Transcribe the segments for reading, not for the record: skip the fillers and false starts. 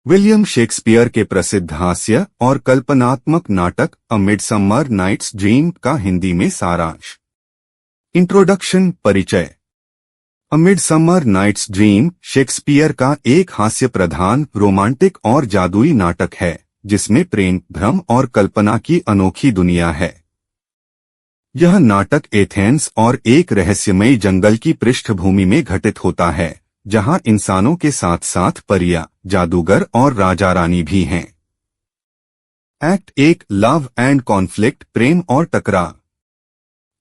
William Shakespeare के प्रसिद्ध हास्य और कल्पनात्मक नाटक अ मिडसमर नाइट्स ड्रीम का हिंदी में सारांश। इंट्रोडक्शन, परिचय। अ मिडसमर नाइट्स ड्रीम शेक्सपियर का एक हास्य प्रधान, रोमांटिक और जादुई नाटक है जिसमें प्रेम, भ्रम और कल्पना की अनोखी दुनिया है। यह नाटक एथेंस और एक रहस्यमयी जंगल की पृष्ठभूमि में घटित होता है, जहां इंसानों के साथ साथ परियां, जादूगर और राजा रानी भी हैं। एक्ट 1, लव एंड कॉन्फ्लिक्ट, प्रेम और टकराव।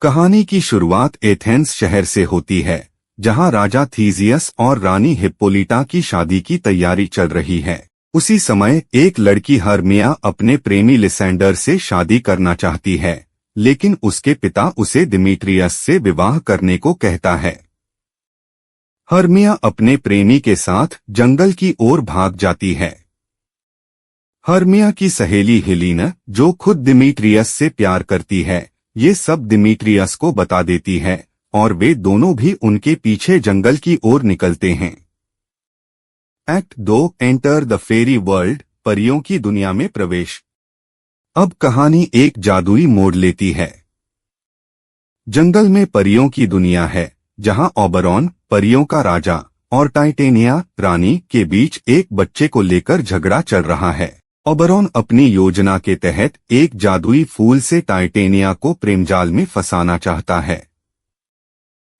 कहानी की शुरुआत एथेंस शहर से होती है, जहां राजा थीजियस और रानी हिप्पोलिटा की शादी की तैयारी चल रही है। उसी समय एक लड़की हर्मिया अपने प्रेमी लिसेंडर से शादी करना चाहती है, लेकिन उसके पिता उसे दिमीट्रियस से विवाह करने को कहता है। हर्मिया अपने प्रेमी के साथ जंगल की ओर भाग जाती है। हर्मिया की सहेली हेलेना, जो खुद दिमीट्रियस से प्यार करती है, ये सब दिमीट्रियस को बता देती है और वे दोनों भी उनके पीछे जंगल की ओर निकलते हैं। Act 2, enter the fairy world, परियों की दुनिया में प्रवेश। अब कहानी एक जादुई मोड़ लेती है। जंगल में परियों की दुनिया है, जहां ओबरॉन, परियों का राजा, और टाइटेनिया, रानी, के बीच एक बच्चे को लेकर झगड़ा चल रहा है। ओबरॉन अपनी योजना के तहत एक जादुई फूल से टाइटेनिया को प्रेमजाल में फंसाना चाहता है।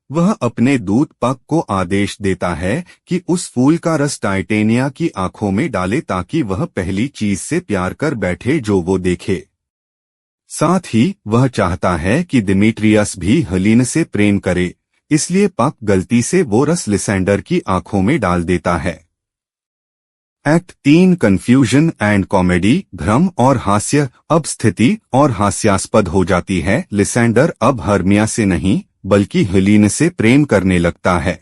वह अपने दूत पक को आदेश देता है कि उस फूल का रस टाइटेनिया की आंखों में डाले ताकि वह पहली चीज से प्यार कर बैठे जो वो देखे। साथ ही वह चाहता है कि दिमीट्रियस भी हेलेना से प्रेम करे, इसलिए पक गलती से वो रस लिसेंडर की आंखों में डाल देता है। एक्ट 3, कंफ्यूजन एंड कॉमेडी, भ्रम और हास्य। अब स्थिति और हास्यास्पद हो जाती है। लिसेंडर अब हर्मिया से नहीं बल्कि हेलेना से प्रेम करने लगता है।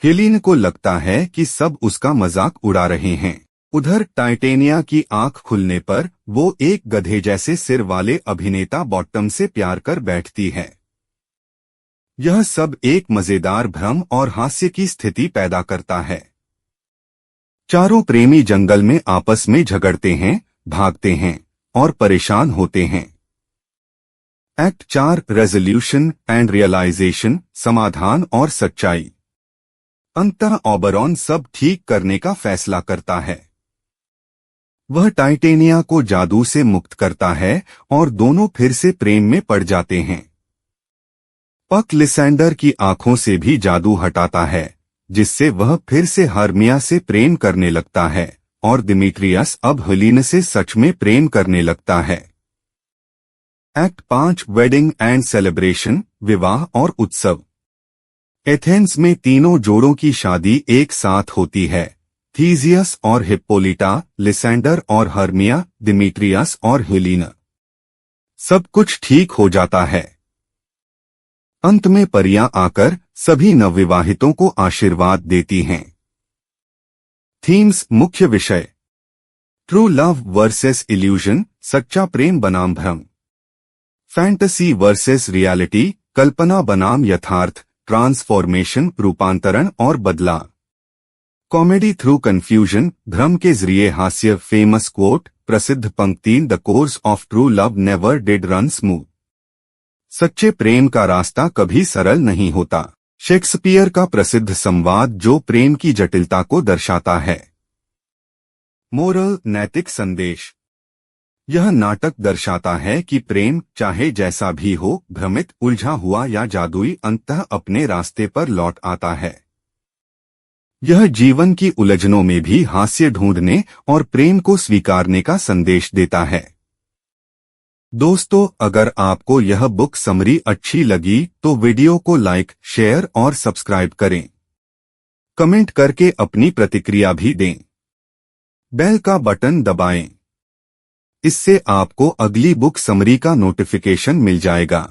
हेलेना को लगता है कि सब उसका मजाक उड़ा रहे हैं। उधर टाइटेनिया की आंख खुलने पर वो एक गधे जैसे सिर वाले अभिनेता बॉटम से प्यार कर बैठती है। यह सब एक मजेदार भ्रम और हास्य की स्थिति पैदा करता है। चारों प्रेमी जंगल में आपस में झगड़ते हैं, भागते हैं और परेशान होते हैं। एक्ट 4, रेजोल्यूशन एंड रियलाइजेशन, समाधान और सच्चाई। अंततः ओबरॉन सब ठीक करने का फैसला करता है। वह टाइटेनिया को जादू से मुक्त करता है और दोनों फिर से प्रेम में पड़ जाते हैं। पक लिसेंडर की आंखों से भी जादू हटाता है, जिससे वह फिर से हर्मिया से प्रेम करने लगता है और दिमीट्रियस अब हेलेना से सच में प्रेम करने लगता है। एक्ट 5, वेडिंग एंड सेलिब्रेशन, विवाह और उत्सव। एथेंस में तीनों जोड़ों की शादी एक साथ होती है। थीजियस और हिप्पोलिटा, लिसेंडर और हर्मिया, दिमीट्रियस और हेलेना। सब कुछ ठीक हो जाता है। अंत में परियां आकर सभी नवविवाहितों को आशीर्वाद देती हैं। थीम्स, मुख्य विषय। ट्रू लव वर्सेस इल्यूजन, सच्चा प्रेम बनाम भ्रम। फैंटेसी वर्सेस रियलिटी, कल्पना बनाम यथार्थ, ट्रांसफॉर्मेशन, रूपांतरण और बदलाव। कॉमेडी थ्रू कंफ्यूजन, भ्रम के जरिए हास्य। फेमस क्वोट, प्रसिद्ध पंक्ति, the course of true love never did run smooth. सच्चे प्रेम का रास्ता कभी सरल नहीं होता। शेक्सपियर का प्रसिद्ध संवाद जो प्रेम की जटिलता को दर्शाता है। मोरल, नैतिक संदेश। यह नाटक दर्शाता है कि प्रेम चाहे जैसा भी हो, भ्रमित, उलझा हुआ या जादुई, अंततः अपने रास्ते पर लौट आता है। यह जीवन की उलझनों में भी हास्य ढूंढने और प्रेम को स्वीकारने का संदेश देता है। दोस्तों, अगर आपको यह बुक समरी अच्छी लगी तो वीडियो को लाइक, शेयर और सब्सक्राइब करें। कमेंट करके अपनी प्रतिक्रिया भी दें। बेल का बटन दबाएं। इससे आपको अगली बुक समरी का नोटिफिकेशन मिल जाएगा।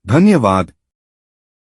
धन्यवाद।